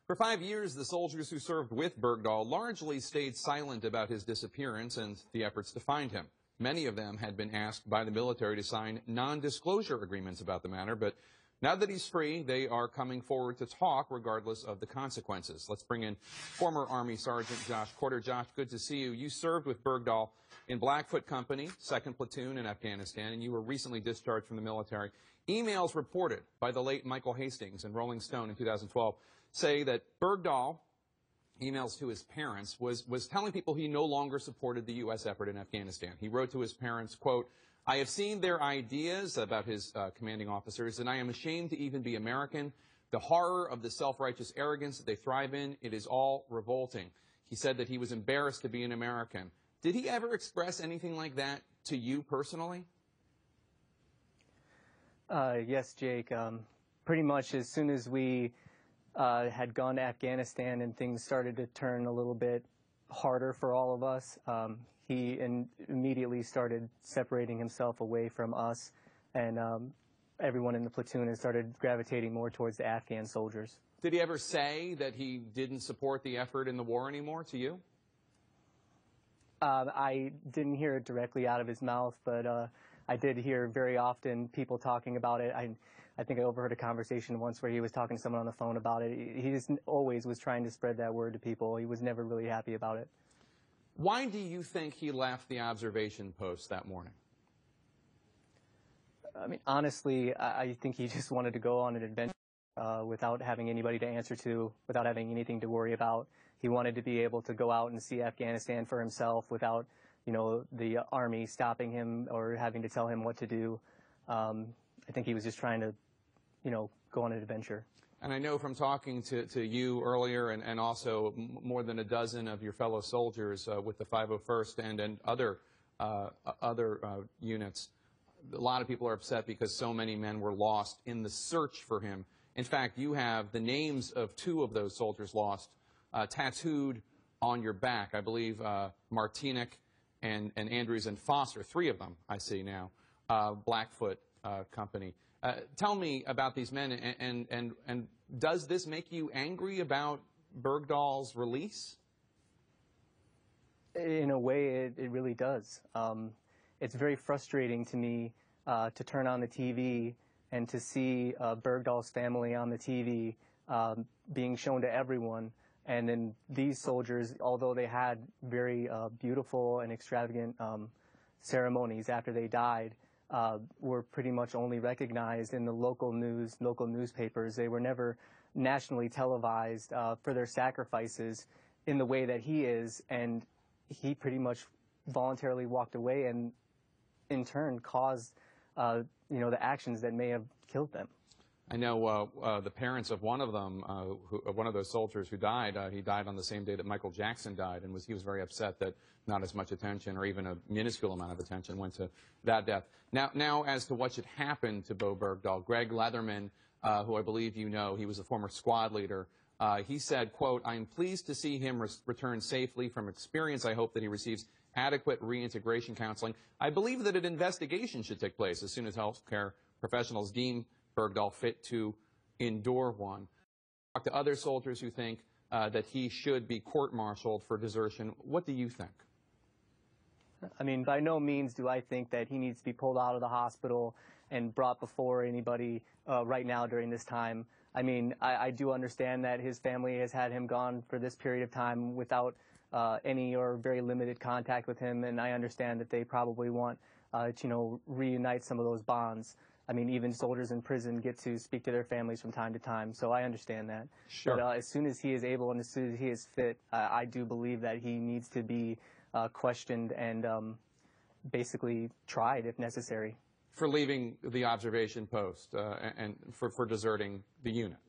For 5 years, the soldiers who served with Bergdahl largely stayed silent about his disappearance and the efforts to find him. Many of them had been asked by the military to sign non-disclosure agreements about the matter, but now that he's free, they are coming forward to talk regardless of the consequences. Let's bring in former Army Sergeant Josh Corder. Josh, good to see you. You served with Bergdahl in Blackfoot Company, 2nd Platoon in Afghanistan, and you were recently discharged from the military. Emails reported by the late Michael Hastings in Rolling Stone in 2012 say that Bergdahl, emails to his parents, was telling people he no longer supported the U.S. effort in Afghanistan. He wrote to his parents, quote, "I have seen their ideas about his commanding officers, and I am ashamed to even be American. The horror of the self-righteous arrogance that they thrive in, it is all revolting." He said that he was embarrassed to be an American. Did he ever express anything like that to you personally? Yes, Jake. Pretty much as soon as we had gone to Afghanistan and things started to turn a little bit harder for all of us, he immediately started separating himself away from us, and everyone in the platoon has started gravitating more towards the Afghan soldiers. Did he ever say that he didn't support the effort in the war anymore to you? I didn't hear it directly out of his mouth, but I did hear very often people talking about it. I think I overheard a conversation once where he was talking to someone on the phone about it. He just always was trying to spread that word to people. He was never really happy about it. Why do you think he left the observation post that morning? I mean, honestly, I think he just wanted to go on an adventure without having anybody to answer to, without having anything to worry about. He wanted to be able to go out and see Afghanistan for himself without, the Army stopping him or having to tell him what to do. I think he was just trying to, go on an adventure. And I know from talking to you earlier and also more than a dozen of your fellow soldiers with the 501st and other units, a lot of people are upset because so many men were lost in the search for him. In fact, you have the names of 2 of those soldiers lost tattooed on your back. I believe Martinic and Andrews and Foster, 3 of them I see now, Blackfoot Company. Tell me about these men, and does this make you angry about Bergdahl's release? In a way, it really does. It's very frustrating to me to turn on the TV and to see Bergdahl's family on the TV being shown to everyone. And then these soldiers, although they had very beautiful and extravagant ceremonies after they died, were pretty much only recognized in the local newspapers. They were never nationally televised for their sacrifices in the way that he is, and he pretty much voluntarily walked away and in turn caused the actions that may have killed them. I know the parents of one of them, one of those soldiers who died, he died on the same day that Michael Jackson died, and he was very upset that not as much attention or even a minuscule amount of attention went to that death. Now as to what should happen to Bo Bergdahl, Greg Leatherman, who I believe you know, he was a former squad leader, he said, quote, "I am pleased to see him return safely. From experience, I hope that he receives adequate reintegration counseling. I believe that an investigation should take place as soon as healthcare professionals deem Bergdahl fit to endure one." Talk to other soldiers who think that he should be court-martialed for desertion. What do you think? I mean, by no means do I think that he needs to be pulled out of the hospital and brought before anybody right now during this time. I mean, I do understand that his family has had him gone for this period of time without any or very limited contact with him, and I understand that they probably want to, reunite some of those bonds. I mean, even soldiers in prison get to speak to their families from time to time, so I understand that. Sure. But as soon as he is able and as soon as he is fit, I do believe that he needs to be questioned and basically tried if necessary. For leaving the observation post and for deserting the unit.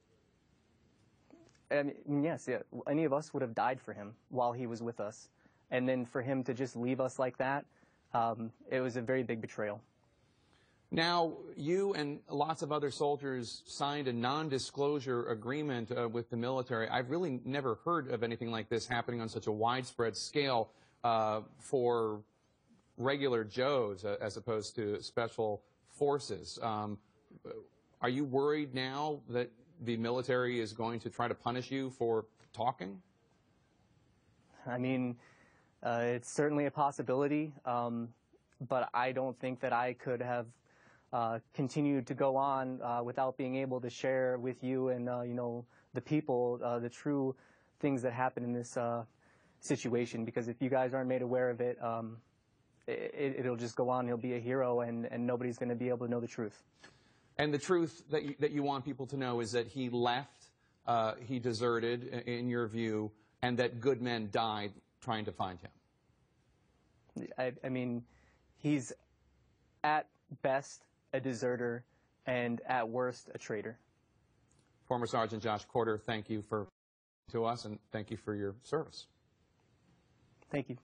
And yes, yeah, any of us would have died for him while he was with us. And then for him to just leave us like that, it was a very big betrayal. Now, you and lots of other soldiers signed a non-disclosure agreement with the military. I've really never heard of anything like this happening on such a widespread scale for regular Joes as opposed to special forces. Are you worried now that the military is going to try to punish you for talking? I mean, it's certainly a possibility, but I don't think that I could have continued to go on without being able to share with you and the people the true things that happen in this situation. Because if you guys aren't made aware of it, it'll just go on. He'll be a hero, and nobody's going to be able to know the truth. And the truth that you want people to know is that he left, he deserted, in your view, and that good men died trying to find him. I mean, he's at best a deserter and at worst a traitor. Former Sergeant Josh Corder, thank you to us, and thank you for your service. Thank you.